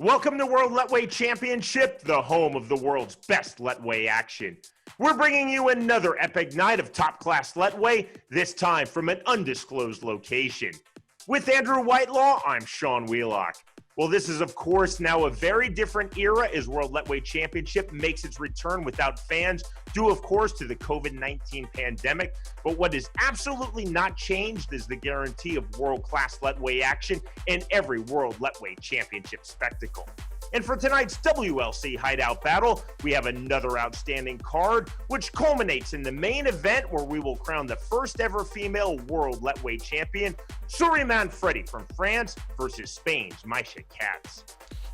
Welcome to World Lethwei Championship, the home of the world's best Lethwei action. We're bringing you another epic night of top-class Lethwei, this time from an undisclosed location. With Andrew Whitelaw, I'm Sean Wheelock. Well, this is, of course, now a very different era as World Lethwei Championship makes its return without fans, due, of course, to the COVID-19 pandemic. But what is absolutely not changed is the guarantee of world-class Lethwei action in every World Lethwei Championship spectacle. And for tonight's WLC Hideout Battle, we have another outstanding card, which culminates in the main event where we will crown the first ever female World Lethwei Champion, Suleiman Freddy from France versus Spain's Maisha Katz.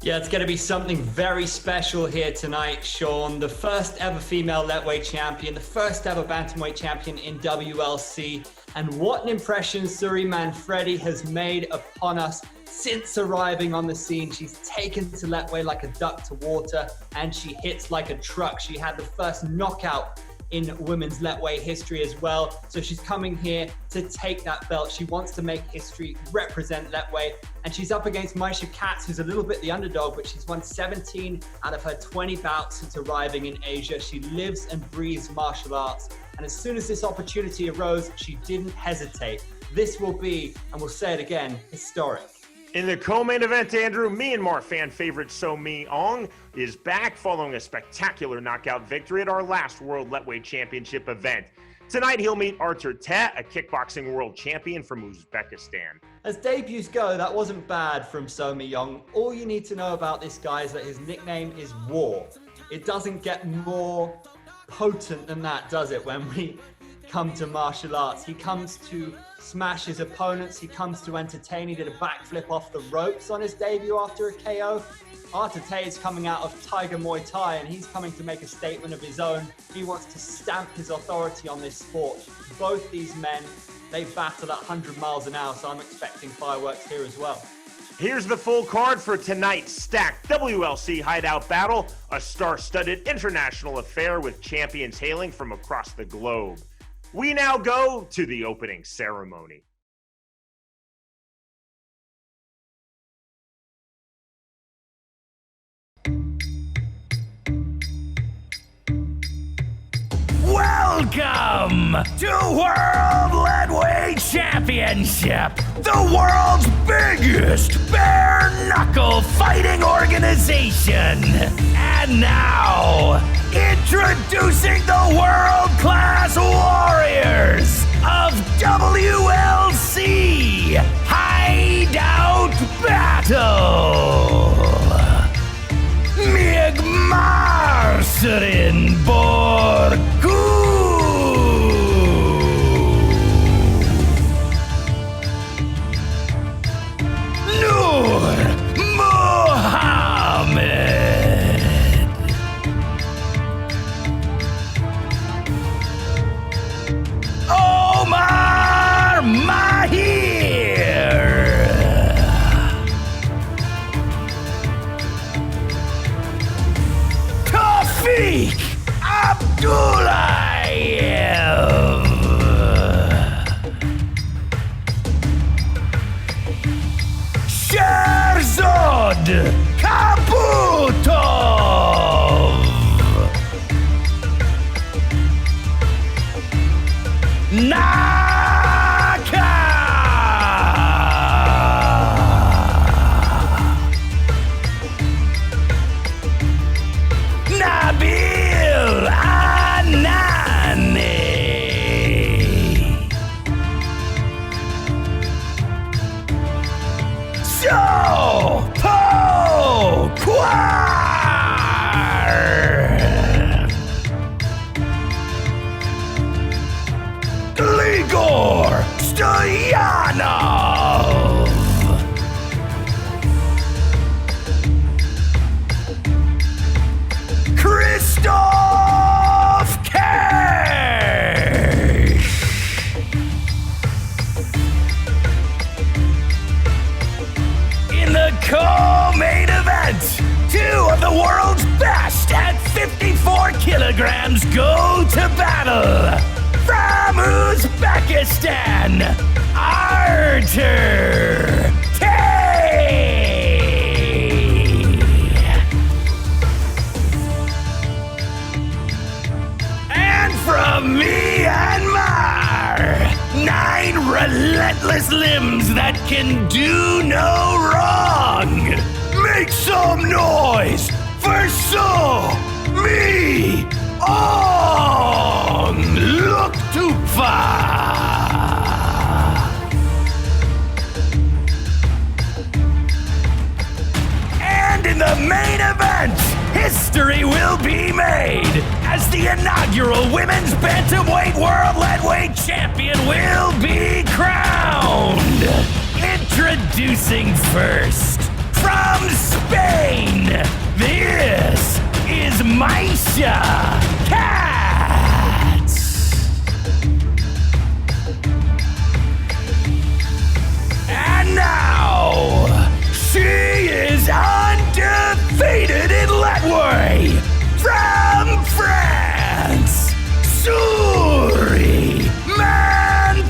Yeah, it's going to be something very special here tonight, Sean. The first ever female Lethwei champion, the first ever bantamweight champion in WLC. And what an impression Suleiman Freddy has made upon us since arriving on the scene. She's taken to Lethwei like a duck to water, and she hits like a truck. She had the first knockout in women's Lethwei history as well. So she's coming here to take that belt. She wants to make history, represent Lethwei, and she's up against Maisha Katz, who's a little bit the underdog, but she's won 17 out of her 20 bouts since arriving in Asia. She lives and breathes martial arts, and as soon as this opportunity arose, she didn't hesitate. This will be, and we'll say it again, historic. In the co-main event, Andrew, Myanmar fan favorite So Mi-ong is back following a spectacular knockout victory at our last World Lethwei Championship event. Tonight, he'll meet Artur Tet, a kickboxing world champion from Uzbekistan. As debuts go, that wasn't bad from So Mi-ong. All you need to know about this guy is that his nickname is War. It doesn't get more potent than that, does it, when we come to martial arts? He comes to smash his opponents. He comes to entertain. He did a backflip off the ropes on his debut after a KO. Artur Tet is coming out of Tiger Muay Thai, and he's coming to make a statement of his own. He wants to stamp his authority on this sport. Both these men, they battle at 100 miles an hour, so I'm expecting fireworks here as well. Here's the full card for tonight's stacked WLC Hideout Battle, a star-studded international affair with champions hailing from across the globe. We now go to the opening ceremony. Welcome to World Lethwei Championship, the world's biggest bare-knuckle fighting organization. And now, introducing the world-class warriors of WLC Hideout Battle, Myagmarsuren Borkhuu, Nur Muhammad, Omar Mahir, Tophik Abdullaev, Sherzod Kaputov, Naka, Nabil Anani, Stoyanov, Christoph Cash, in the co-main event, two of the world's best at 54 kilograms go to battle. From Uzbekistan, Artur Tet. can do no wrong. Make some noise for So Me On Look Tophik. And in the main event, history will be made as the inaugural Women's Bantamweight World Lethwei Champion will be crowned. Introducing first, from Spain, this is Maisha Katz. And now, she is undefeated in Lethwei. From France, Suri Manfredi.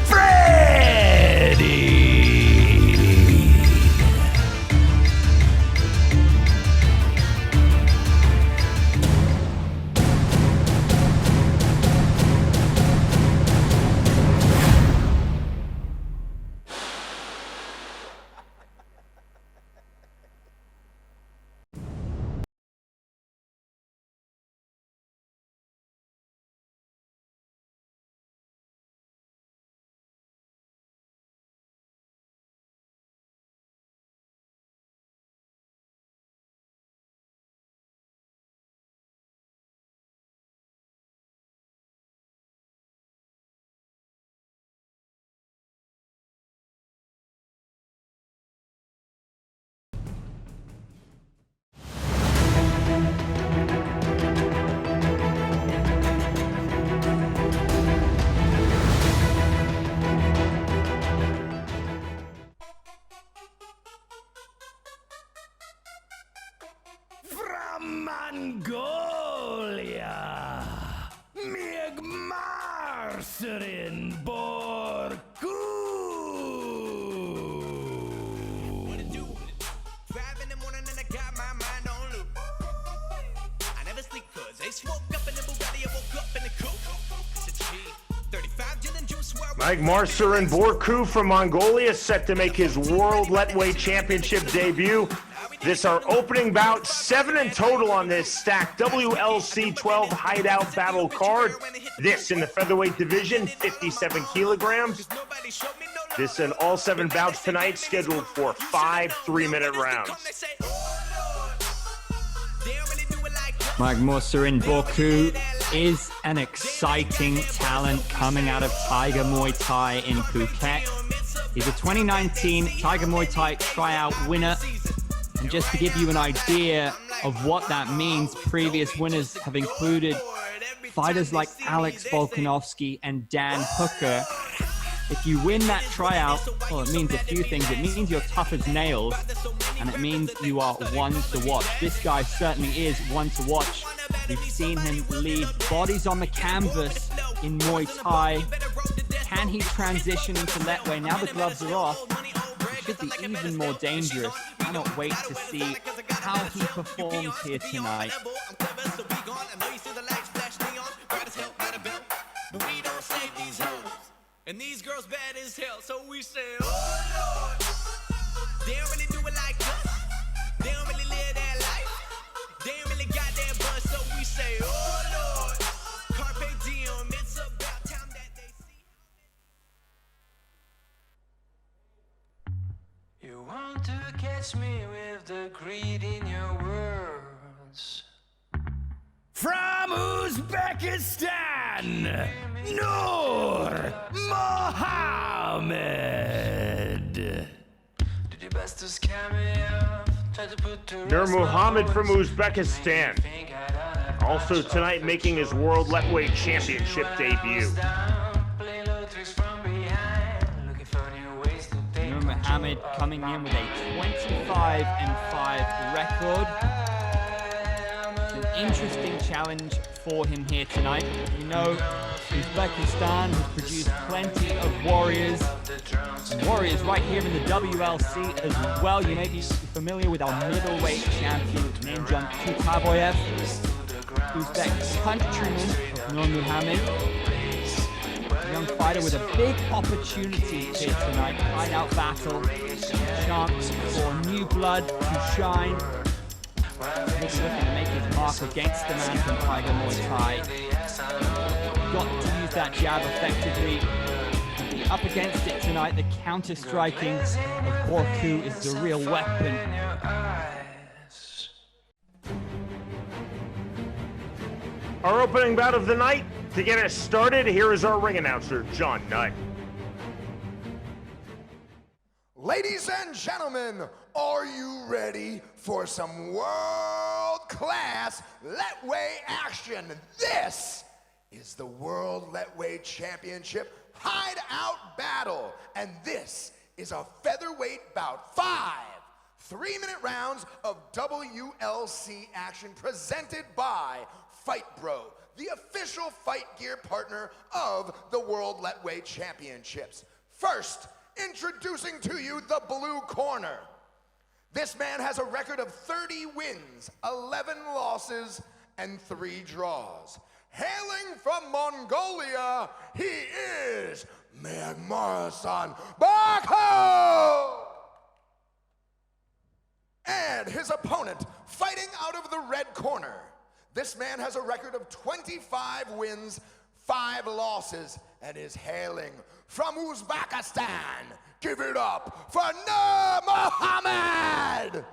Mongolia, Myagmarsuren Borkhuu. What it do? 5 in the morning and I got my mind on loop. I never sleep cause they smoke up in the Bugatti. I woke up in the coupe. It's a G. 35 gin and juice. Myagmarsuren Borkhuu from Mongolia set to make his World Lethwei Championship debut. This our opening bout, 7 in total on this stacked WLC 12 Hideout Battle card. This in the featherweight division, 57 kilograms. This in all 7 bouts tonight, scheduled for 5 3-minute rounds. Myagmarsuren Borkhuu is an exciting talent coming out of Tiger Muay Thai in Phuket. He's a 2019 Tiger Muay Thai tryout winner. And just to give you an idea of what that means, previous winners have included fighters like Alex Volkanovski and Dan Hooker. If you win that tryout, well, it means a few things. It means you're tough as nails, and it means you are one to watch. This guy certainly is one to watch. We've seen him leave bodies on the canvas in Muay Thai. Can he transition into Lethwei? Now the gloves are off. Should be even more dangerous. I cannot wait to see how he performs here tonight. And these girls bad as hell, so we say, oh Lord, they don't really do it like us. They don't really live that life. They don't really got that buzz, so we say, oh Lord, carpe diem, it's about time that they see. You want to catch me with the greed in your words. From Uzbekistan, Nur Mohammad. Nur Muhammad from Uzbekistan. Also tonight making his World Lethwei Championship debut. Nur Muhammad coming in with a 25-5 record. Interesting challenge for him here tonight. You know, Uzbekistan has produced plenty of warriors. Warriors right here in the WLC as well. You may be familiar with our middleweight champion named Tophik Abdullaev, Uzbek countryman of Nur Muhammad. young fighter with a big opportunity here tonight. Hideout Battle, chance for new blood to shine. He's looking to make his mark against the man from Tiger Muay Thai. Got to use that jab effectively. Up against it tonight, the counter-striking of Borku is the real weapon. Our opening bout of the night. To get us started, here is our ring announcer, John Nutt. Ladies and gentlemen, are you ready for some world-class Lethwei action? This is the World Lethwei Championship Hideout Battle, and this is a featherweight bout. 5 3-minute rounds of WLC action presented by Fight Bro, the official fight gear partner of the World Lethwei Championships. First, introducing to you the blue corner. This man has a record of 30 wins, 11 losses, and 3 draws. Hailing from Mongolia, he is Myagmarsuren Borkhuu! And his opponent, fighting out of the red corner. This man has a record of 25 wins, 5 losses, and is hailing from Uzbekistan. Give it up for Nur Muhammad!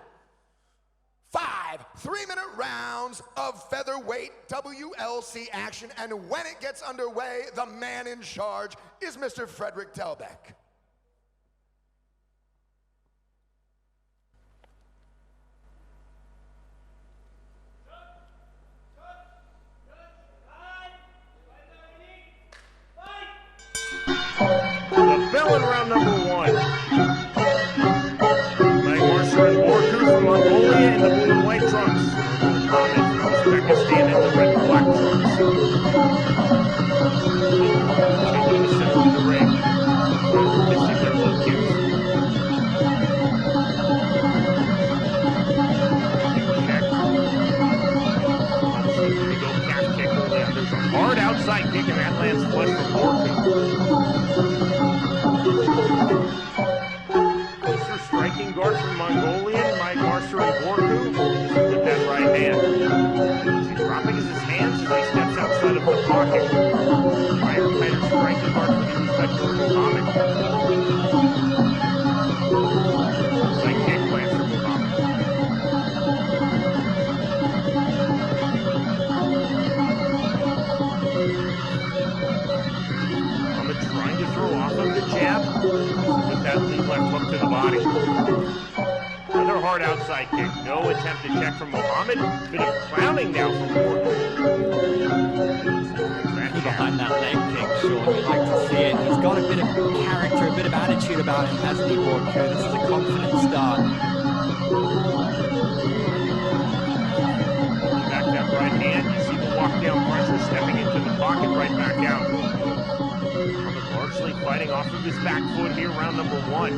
5 3-minute rounds of featherweight WLC action, and when it gets underway, the man in charge is Mr. Frederick Delbeck. The bell in round number 1. Myagmarsuren Borkhuu from Mongolia in the blue and white trunks. Nur Muhammad from Uzbekistan in the red and black trunks. Taking the center of the ring. Missing their low kicks. Check. Here we go, calf kick early on. There's a hard outside kick, and that lands flush from Borku. Closer striking guard from Mongolian, Myagmarsuren Borkhuu. With that right hand. Is he dropping his hands as he steps outside of the pocket? Tighter striking guard for the Uzbek Nur Muhammad. Outside kick lands from Muhammad. Muhammad trying to throw off of the jab. With that lead left hook to the body. Another hard outside kick. No attempt to check from Muhammad. Bit of clowning now from Borku. Behind that leg kick, Sean, you'd like to see it. He's got a bit of character, a bit of attitude about him, hasn't he, Borku? This is a confident start. Back that right hand. You see the walk down pressure stepping into the pocket, right back out. Muhammad largely fighting off of his back foot here, round number 1.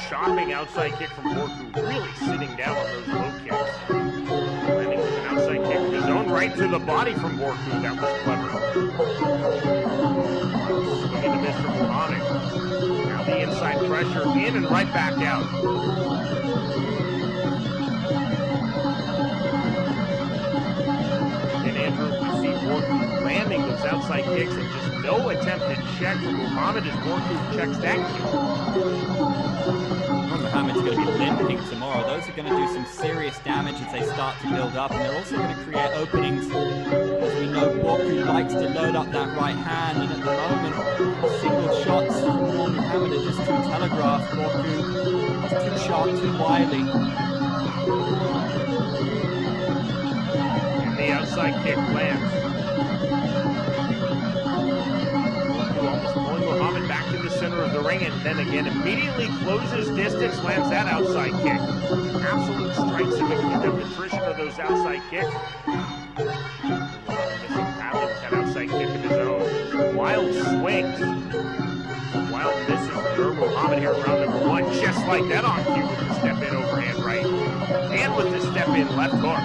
Chopping outside kick from Borku, really sitting down on those low kicks. Landing with an outside kick of his own right to the body from Borku. That was clever. Swinging to Mr. Muhammad. Now the inside pressure in and right back out. And Andrew, we see Borku landing those outside kicks and just no attempt to check from Muhammad as Borku checks that kick. Muhammad's going to be limping tomorrow. Those are going to do some serious damage as they start to build up, and they're also going to create openings. As we know, Borku likes to load up that right hand, and at the moment, single shots from Nur Muhammad are just too telegraphed. Borku is too sharp, too wily. And the outside kick lands. Almost pulling Muhammad back to the center of the ring, and then again immediately closes distance, lands that outside kick. Absolute strikes of attrition of those outside kicks. Missing badly with that outside kick of his own. Wild swings. Wild misses from Nur Muhammad here in round number 1. Just like that on cue with the step in overhand right. And with the step in left hook.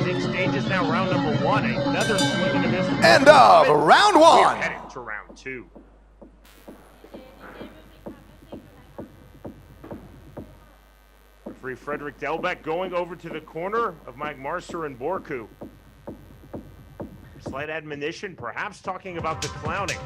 big stages now. Round number 1, another swing and a miss. End of round We're 1. headed to round 2. Referee Frederick Delbeck going over to the corner of Myagmarsuren Borkhuu. Slight admonition, perhaps talking about the clowning.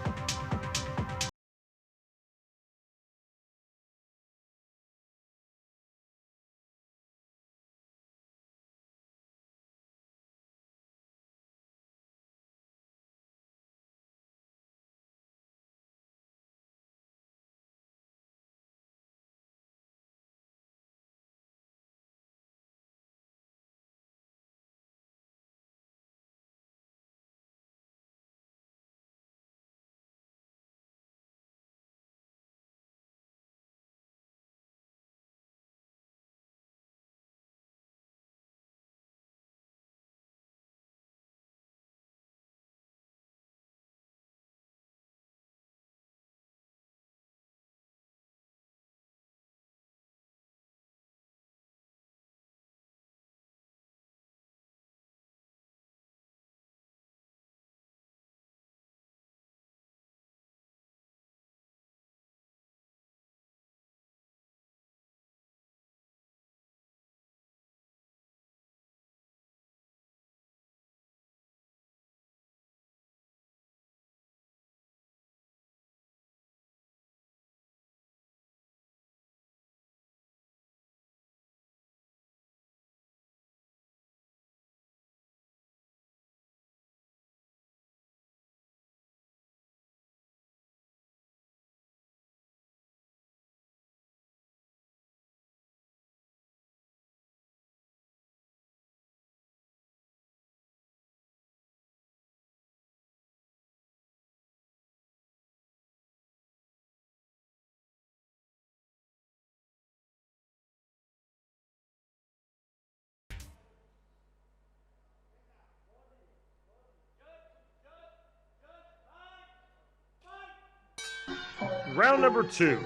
Round number 2.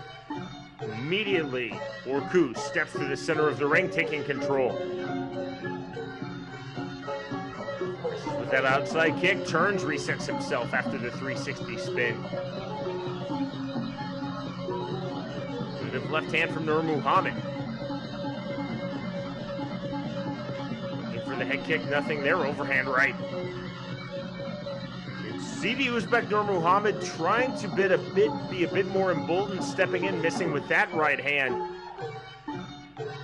Immediately, Borku steps to the center of the ring, taking control. With that outside kick, turns, resets himself after the 360 spin. Good left hand from Nur Muhammad. Looking for the head kick, nothing there, overhand right. See the Uzbek Nur Muhammad trying to be a bit more emboldened, stepping in, missing with that right hand.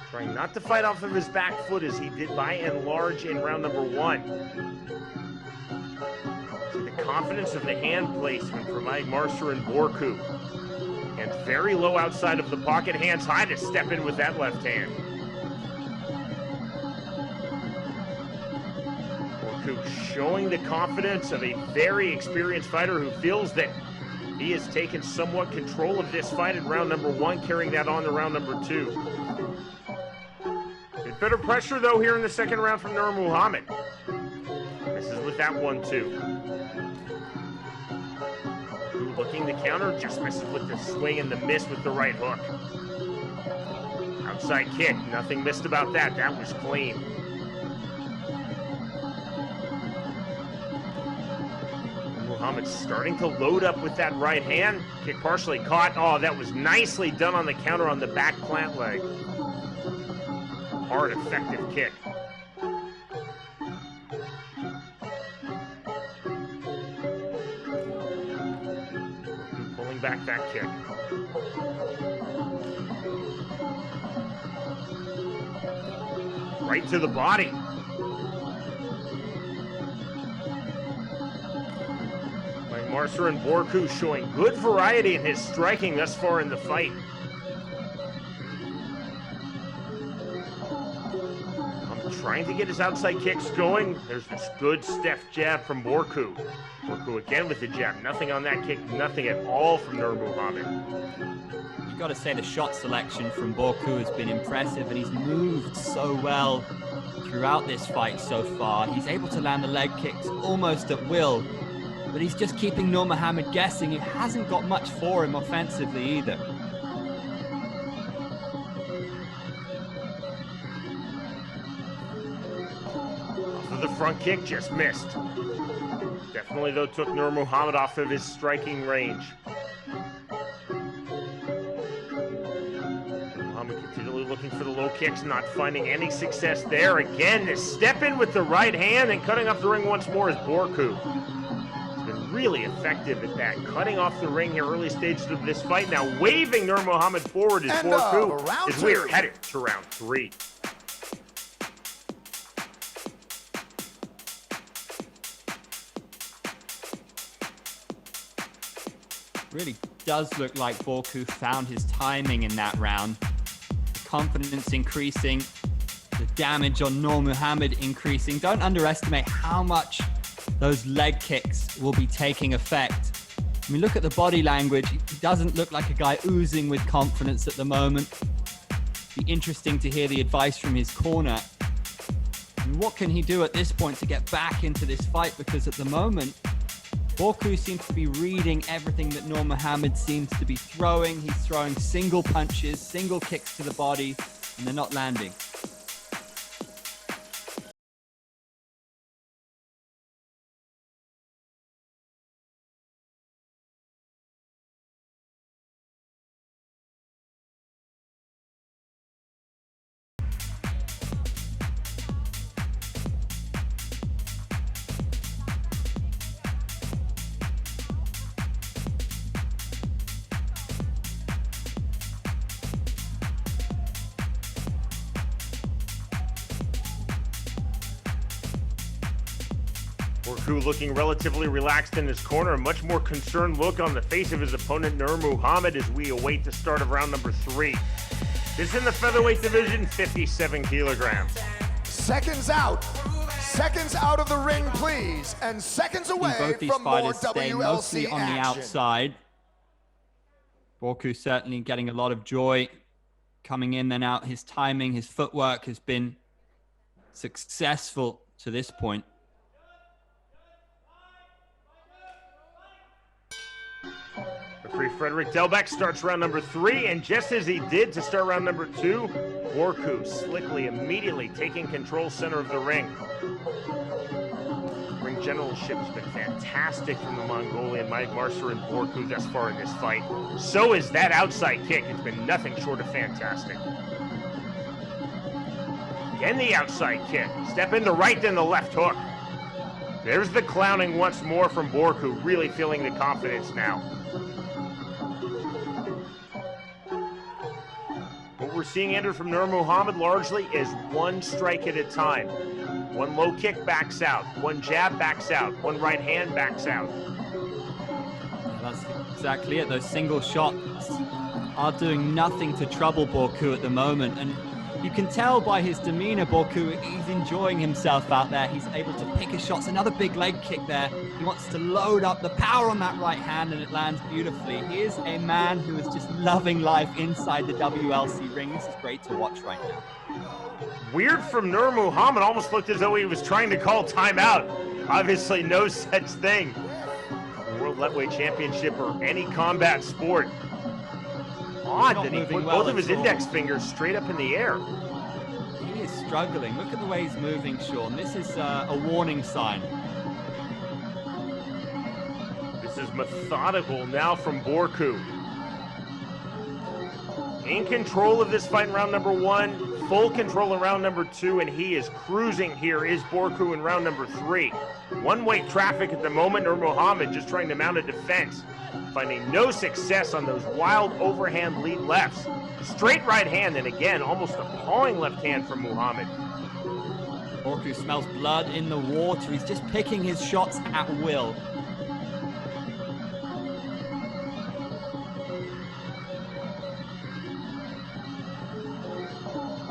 Trying not to fight off of his back foot as he did by and large in round number 1. See the confidence of the hand placement from Myagmarsuren Borkhuu. And very low outside of the pocket, hands high to step in with that left hand. Showing the confidence of a very experienced fighter who feels that he has taken somewhat control of this fight in round number 1, carrying that on to round number 2. Bit better pressure though here in the second round from Nur Muhammad. Misses with that one too. Looking to counter, just misses with the swing and the miss with the right hook. Outside kick, nothing missed about that. That was clean. Muhammad starting to load up with that right hand. Kick partially caught. Oh, that was nicely done on the counter on the back plant leg. Hard, effective kick. Pulling back that kick. Right to the body. Myagmarsuren Borkhuu showing good variety in his striking thus far in the fight. Trying to get his outside kicks going. There's this good stiff jab from Borku. Borku again with the jab. Nothing on that kick, nothing at all from Nur Muhammad. You've got to say the shot selection from Borku has been impressive, and he's moved so well throughout this fight so far. He's able to land the leg kicks almost at will, but he's just keeping Nur Muhammad guessing. It hasn't got much for him offensively either. The front kick just missed. Definitely, though, took Nur Muhammad off of his striking range. Muhammad continually looking for the low kicks, not finding any success there. Again, this step in with the right hand and cutting off the ring once more is Borku. He's been really effective at that, cutting off the ring here early stages of this fight. Now waving Nur Muhammad forward is Borku as we are headed to round 3. Really does look like Borku found his timing in that round. The confidence increasing, the damage on Nur Muhammad increasing. Don't underestimate how much those leg kicks will be taking effect. I mean, look at the body language. He doesn't look like a guy oozing with confidence at the moment. Be interesting to hear the advice from his corner. And what can he do at this point to get back into this fight? Because at the moment, Borku seems to be reading everything that Nur Muhammad seems to be throwing. He's throwing single punches, single kicks to the body, and they're not landing. Borku looking relatively relaxed in his corner, a much more concerned look on the face of his opponent, Nur Muhammad, as we await the start of round number 3. This is in the featherweight division, 57 kilograms. Seconds out of the ring, please, and seconds away Both these from more fighters staying WLC mostly on the action. outside. Borku certainly getting a lot of joy coming in and out. His timing, his footwork has been successful to this point. Referee Frederick Delbeck starts round number 3, and just as he did to start round number 2, Borku slickly, immediately taking control center of the ring. Ring generalship has been fantastic from the Mongolian Myagmarsuren Borkhuu thus far in this fight. So is that outside kick. It's been nothing short of fantastic. Again, the outside kick. Step in the right, then the left hook. There's the clowning once more from Borku, really feeling the confidence now. What we're seeing, Andrew, from Nur Muhammad largely is one strike at a time. One low kick backs out, one jab backs out, one right hand backs out. Yeah, that's exactly it. Those single shots are doing nothing to trouble Borku at the moment. And you can tell by his demeanor, Borku, he's enjoying himself out there. He's able to pick his shots. Another big leg kick there. He wants to load up the power on that right hand, and it lands beautifully. He is a man who is just loving life inside the WLC ring. This is great to watch right now. Weird from Nur Muhammad, almost looked as though he was trying to call timeout. Obviously no such thing. World Lethwei Championship or any combat sport. Odd that he put both of his index fingers straight up in the air. He is struggling. Look at the way he's moving, Sean. This is a warning sign. This is methodical now from Borku. In control of this fight in round number 1, full control in round number 2, and he is cruising here, is Borku in round number 3. One-way traffic at the moment, Nur Muhammad just trying to mount a defense. Finding no success on those wild overhand lead lefts. Straight right hand, and again, almost a pawing left hand from Muhammad. Borku smells blood in the water. He's just picking his shots at will.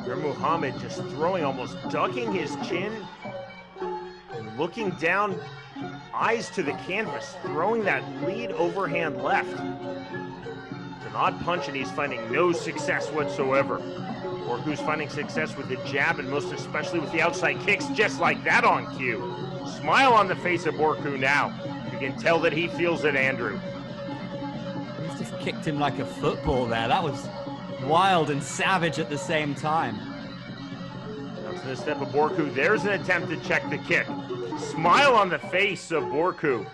Nur Muhammad just throwing, almost ducking his chin, and looking down, eyes to the canvas, throwing that lead overhand left. It's an odd punch, and he's finding no success whatsoever. Borku's finding success with the jab, and most especially with the outside kicks, just like that on cue. Smile on the face of Borku now. You can tell that he feels it, Andrew. He's just kicked him like a football there. That was wild and savage at the same time. Now it's the step of Borku. There's an attempt to check the kick. Smile on the face of Borku.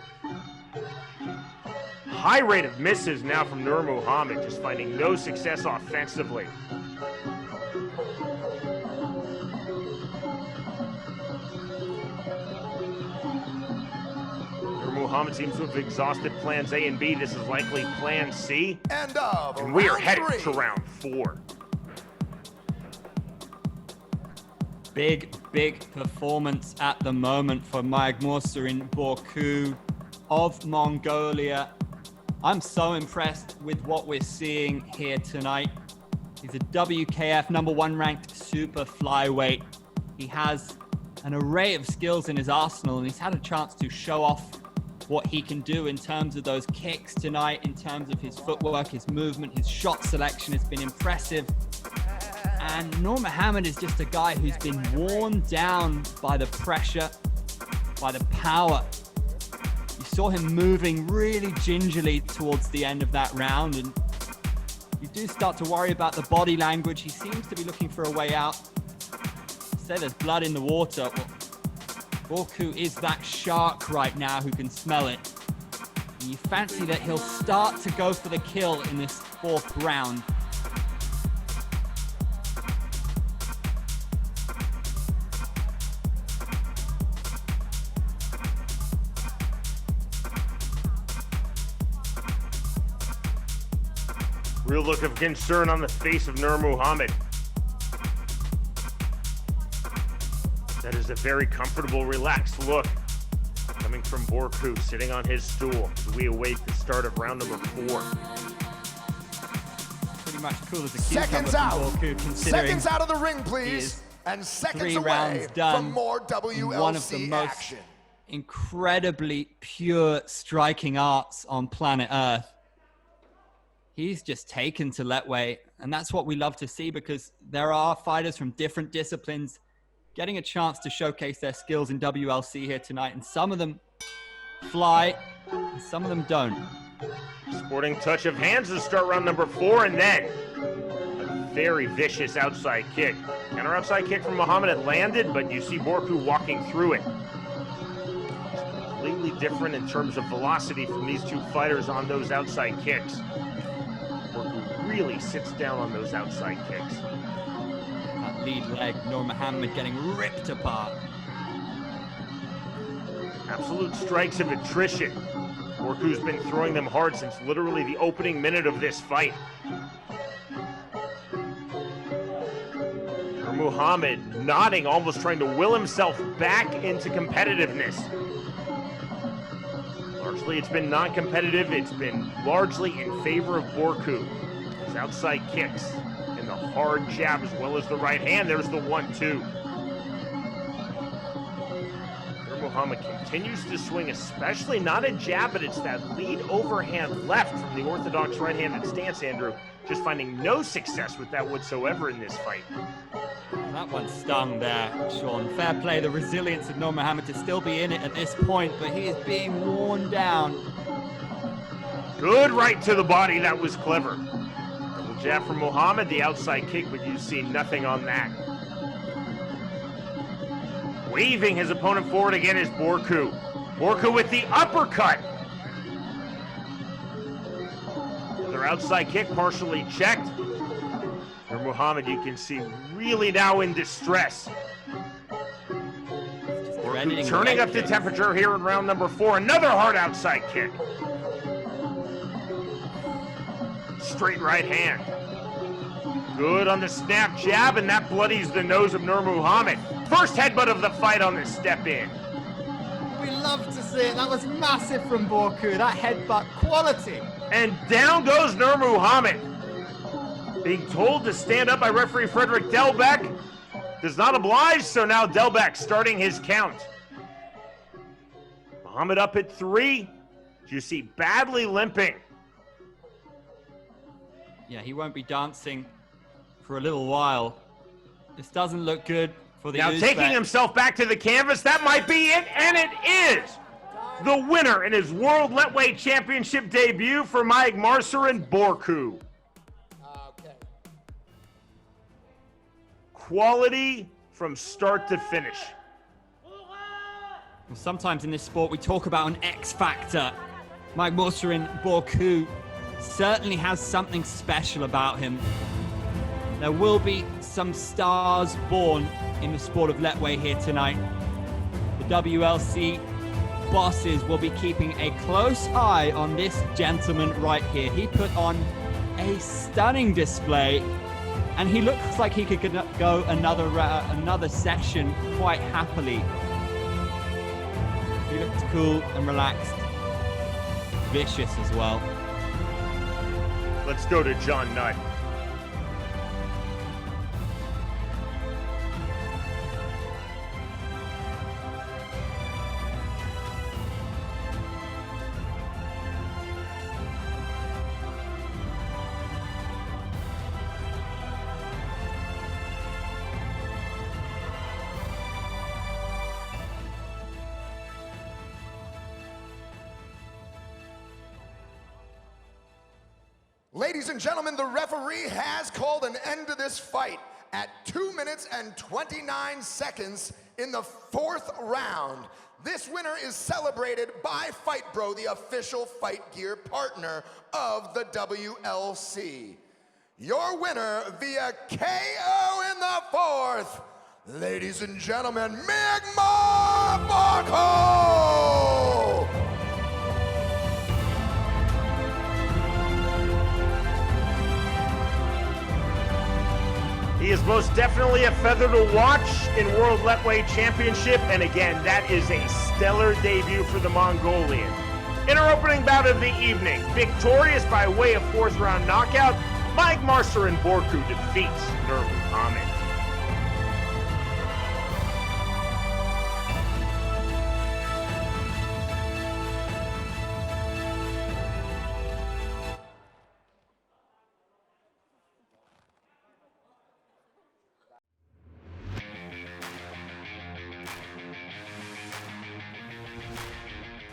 High rate of misses now from Nur Muhammad, just finding no success offensively. Nur Muhammad seems to have exhausted plans A and B. This is likely plan C. And we are headed to round 4. Big performance at the moment for Myagmarsuren Borkhuu of Mongolia. I'm so impressed with what we're seeing here tonight. He's a WKF #1 ranked super flyweight. He has an array of skills in his arsenal, and he's had a chance to show off what he can do in terms of those kicks tonight, in terms of his footwork, his movement, his shot selection has been impressive. And Nur Muhammad is just a guy who's been worn down by the pressure, by the power. You saw him moving really gingerly towards the end of that round, and you do start to worry about the body language. He seems to be looking for a way out. Say there's blood in the water. Well, Borku is that shark right now who can smell it. And you fancy that he'll start to go for the kill in this 4th round. Real look of concern on the face of Nur Muhammad. That is a very comfortable, relaxed look coming from Borku, sitting on his stool as we await the start of round number 4. Pretty much cool as a cucumber Seconds from out. Borku, considering Seconds out of the ring, he please. is And seconds 3 away rounds done. from more WLC One of the most action. incredibly pure striking arts on planet Earth. He's just taken to Lethwei, and that's what we love to see, because there are fighters from different disciplines getting a chance to showcase their skills in WLC here tonight, and some of them fly, and some of them don't. Sporting touch of hands to start round number 4, and then a very vicious outside kick. Counter outside kick from Muhammad, it landed, but you see Borku walking through it. It's completely different in terms of velocity from these two fighters on those outside kicks. Borku really sits down on those outside kicks. That lead leg, Nur Muhammad getting ripped apart. Absolute strikes of attrition. Borku's been throwing them hard since literally the opening minute of this fight. Nur Muhammad nodding, almost trying to will himself back into competitiveness. Largely it's been non-competitive. It's been largely in favor of Borku. His outside kicks and the hard jab as well as the right hand. There's the 1-2. Nur Muhammad continues to swing, especially not a jab, but it's that lead overhand left from the orthodox right-handed stance, Andrew. Just finding no success with that whatsoever in this fight. That one stung there, Sean. Fair play, the resilience of Nur Muhammad to still be in it at this point, but he is being worn down. Good right to the body, that was clever. Double jab from Muhammad, the outside kick, but you see nothing on that. Waving his opponent forward again is Borku. Borku with the uppercut. Another outside kick, partially checked. Nur Muhammad, you can see, really now in distress. Borku turning up the temperature here in round number 4. Another hard outside kick. Straight right hand. Good on the snap jab, and that bloodies the nose of Nur Muhammad. First headbutt of the fight on the step in. We love to see it. That was massive from Borku. That headbutt quality. And down goes Nur Muhammad. Being told to stand up by referee Frederick Delbeck. Does not oblige, so now Delbeck starting his count. Muhammad up at 3. You see badly limping. Yeah, he won't be dancing for a little while. This doesn't look good for the Now Uzbek. taking himself back to the canvas, that might be it, and it is! The winner in his World Lethwei Championship debut for Myagmarsuren Borkhuu. Okay. Quality from start to finish. Sometimes in this sport we talk about an X factor. Myagmarsuren Borkhuu certainly has something special about him. There will be some stars born in the sport of Lethwei here tonight. The WLC bosses will be keeping a close eye on this gentleman right here. He put on a stunning display, and he looks like he could go another section quite happily. He looks cool and relaxed, vicious as well. Let's go to John Nutt. Ladies and gentlemen, the referee has called an end to this fight at 2 minutes and 29 seconds in the 4th round. This winner is celebrated by Fight Bro, the official fight gear partner of the WLC. Your winner via KO in the 4th, ladies and gentlemen, Myanmar Broadcast! He is most definitely a feather to watch in World Lethwei Championship, and again, that is a stellar debut for the Mongolian. In our opening bout of the evening, victorious by way of 4th round knockout, Myagmarsuren Borkhuu defeats Nur Muhammad.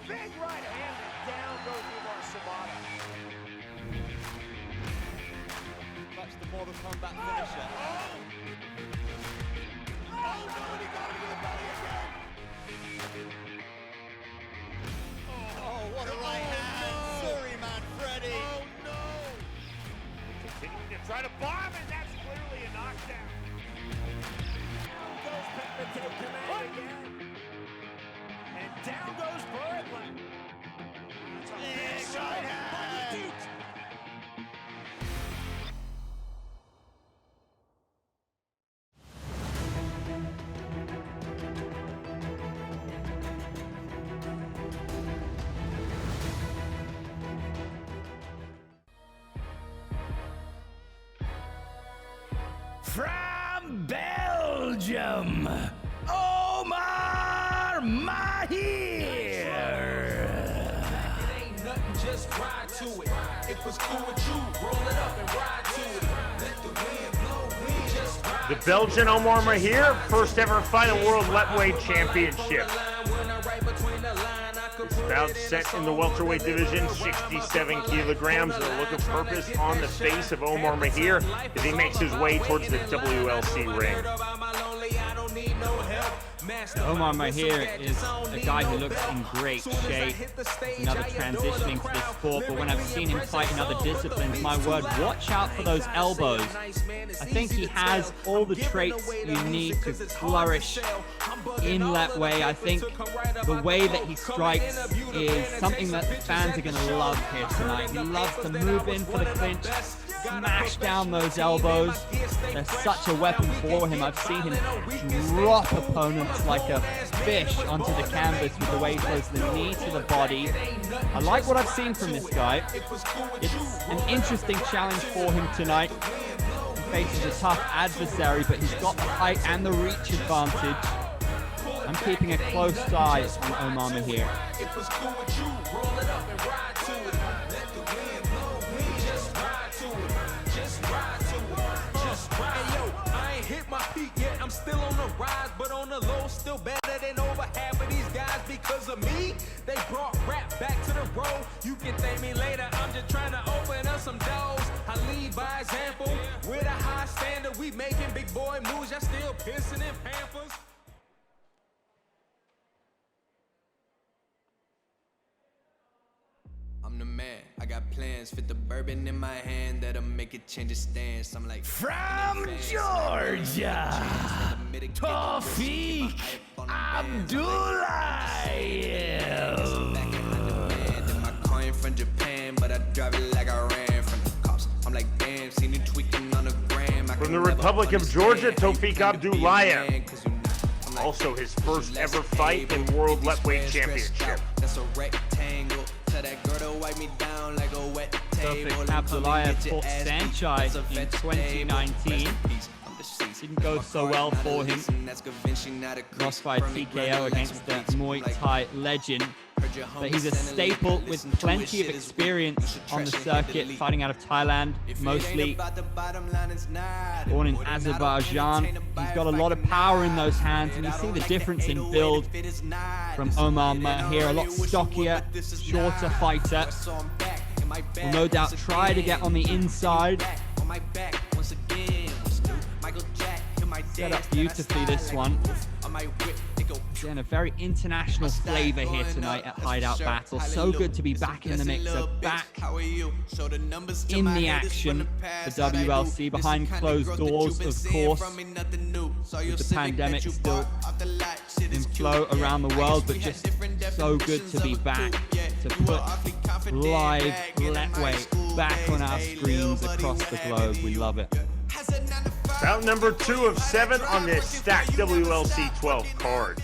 Big right hand, and down goes Omar Mahir. Much the Mortal Kombat finisher. Oh no, and he got him to the belly again. Oh, what a right hand. Sorry, man, Freddy. Oh no. Continuing to try to bomb, and that's clearly a knockdown. Down goes Pepper to command again. And down goes Birdland. Big right hand. From Belgium, Omar Mahir. Ain't nothing, just ride to it. If it's cool with you, roll it up and ride to it. Let the wind blow, we just ride. The Belgian Omar Mahir, first ever fight in World Lethwei Championship. This bout set in the welterweight division, 67 kilograms. The look of purpose on the face of Omar Mahir as he makes his way towards the WLC ring. Omar Mahir is a guy who looks in great shape. Another transitioning to this sport, but when I've seen him fight in other disciplines, my word, watch out for those elbows. I think he has all the traits you need to flourish in Lethwei. I think the way that he strikes is something that the fans are going to love here tonight. He loves to move in for the clinch, smash down those elbows. They're such a weapon for him. I've seen him drop opponents like a fish onto the canvas with the way he throws the knee to the body. I like what I've seen from this guy. It's an interesting challenge for him tonight. He faces a tough adversary, but he's got the height and the reach advantage. I'm keeping a close eye on Omar Mahir. Hit my peak yet, I'm still on the rise, but on the low, still better than over half of these guys. Because of me, they brought rap back to the road. You can thank me later, I'm just trying to open up some doors. I lead by example with a high standard. we making big boy moves, y'all still pissing in Pampers. I'm the man, I got plans, fit the bourbon in my hand that'll make it change its stance. I'm like From Georgia, Tophik Abdullaev. My coin from Japan, but I drive it like I ran from the cops. I'm like, damn, seen you tweaking on the gram. From the Republic of Georgia, Tophik Abdullaev. Also his first ever fight in World Lethwei Championship. That's a rectangle. Tell that girl to wipe me down like a wet table. Tophik Abdullaev fought Sanchez in 2019. Didn't go so well for him. Lost by TKO against the Muay Thai legend. But he's a staple with plenty of experience on the circuit, fighting out of Thailand mostly. Born in Azerbaijan, he's got a lot of power in those hands, and you see the difference in build from Omar Mahir, a lot stockier, shorter fighter. Will no doubt try to get on the inside. Set up beautifully this one. Again, a very international flavor here tonight at Hideout Battle. So good to be back in the mixer, back in the action. The WLC behind closed doors, of course, with the pandemic still in flow around the world, but just so good to be back to put live Lethwei back on our screens across the globe. We love it. Bout number 2 of 7 on this stacked WLC 12 card.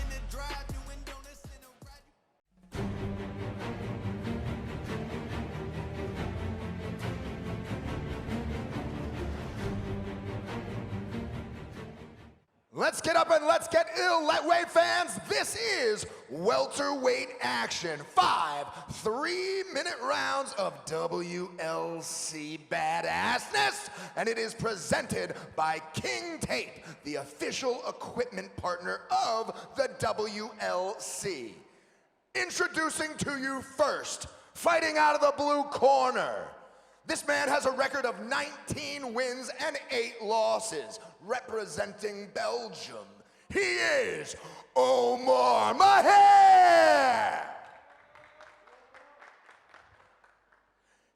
Let's get up and let's get ill, Lethwei fans. This is welterweight action. 5 3-minute rounds of WLC badassness, and it is presented by King Tape, the official equipment partner of the WLC. Introducing to you first, fighting out of the blue corner. This man has a record of 19 wins and 8 losses, representing Belgium. He is Omar Mahir.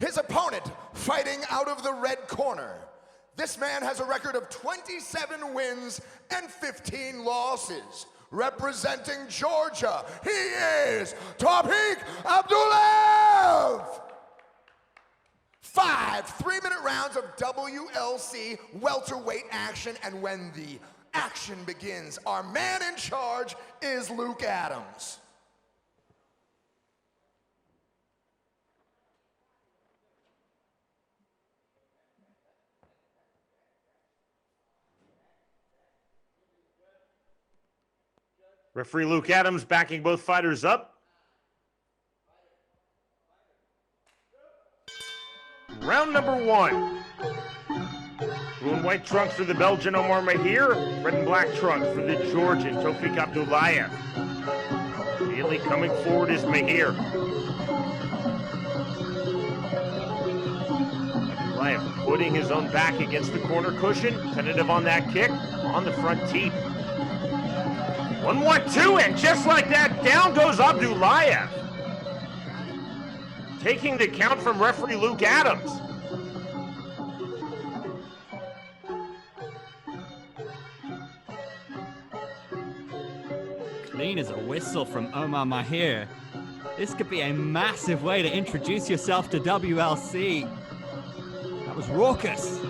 His opponent, fighting out of the red corner. This man has a record of 27 wins and 15 losses, representing Georgia. He is Tophik Abdullaev. 5 3-minute rounds of WLC welterweight action, and when the action begins, our man in charge is Luke Adams. Referee Luke Adams backing both fighters up. Round number 1. Blue and white trunks for the Belgian Omar Mahir. Red and black trunks for the Georgian Tophik Abdullaev. Immediately coming forward is Maher. Abdullaev putting his own back against the corner cushion. Tentative on that kick. On the front teeth. 1-1-2, and just like that, down goes Abdullaev. Taking the count from referee Luke Adams. Clean as a whistle from Omar Mahir. This could be a massive way to introduce yourself to WLC. That was raucous.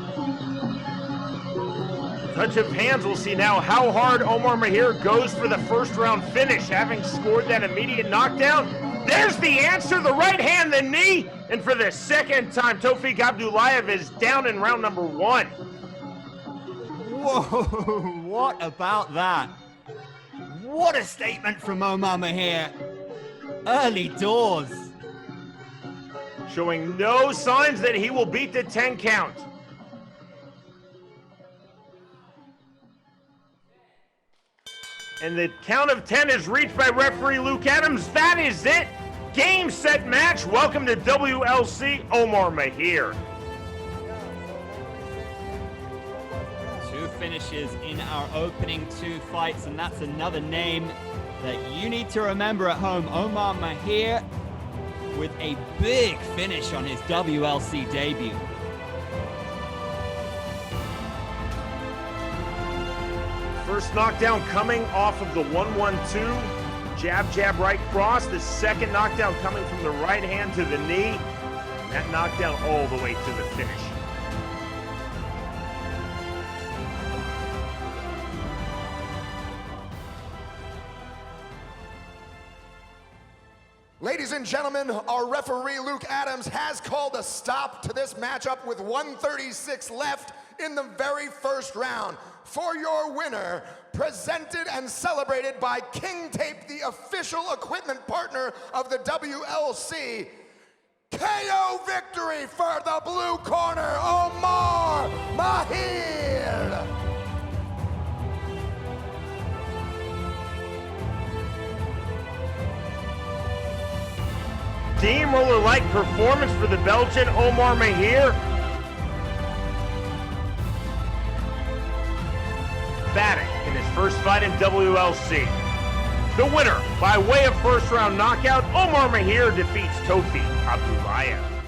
Touch of hands, we'll see now how hard Omar Mahir goes for the first round finish, having scored that immediate knockdown. There's the answer, the right hand, the knee, and for the second time, Tophik Abdullaev is down in round number 1. Whoa, what about that? What a statement from Omar Mahir. Early doors. Showing no signs that he will beat the 10 count. And the count of 10 is reached by referee Luke Adams. That is it. Game, set, match. Welcome to WLC, Omar Mahir. 2 finishes in our opening 2 fights, and that's another name that you need to remember at home. Omar Mahir with a big finish on his WLC debut. First knockdown coming off of the 1-1-2. Jab, jab, right cross. The second knockdown coming from the right hand to the knee. And that knockdown all the way to the finish. Ladies and gentlemen, our referee Luke Adams has called a stop to this matchup with 1:36 left in the very first round. For your winner, presented and celebrated by King Tape, the official equipment partner of the WLC, KO victory for the blue corner, Omar Mahir. Steamroller-like performance for the Belgian Omar Mahir. Batting in his first fight in WLC. The winner, by way of first round knockout, Omar Mahir defeats Tophik Abdullaev.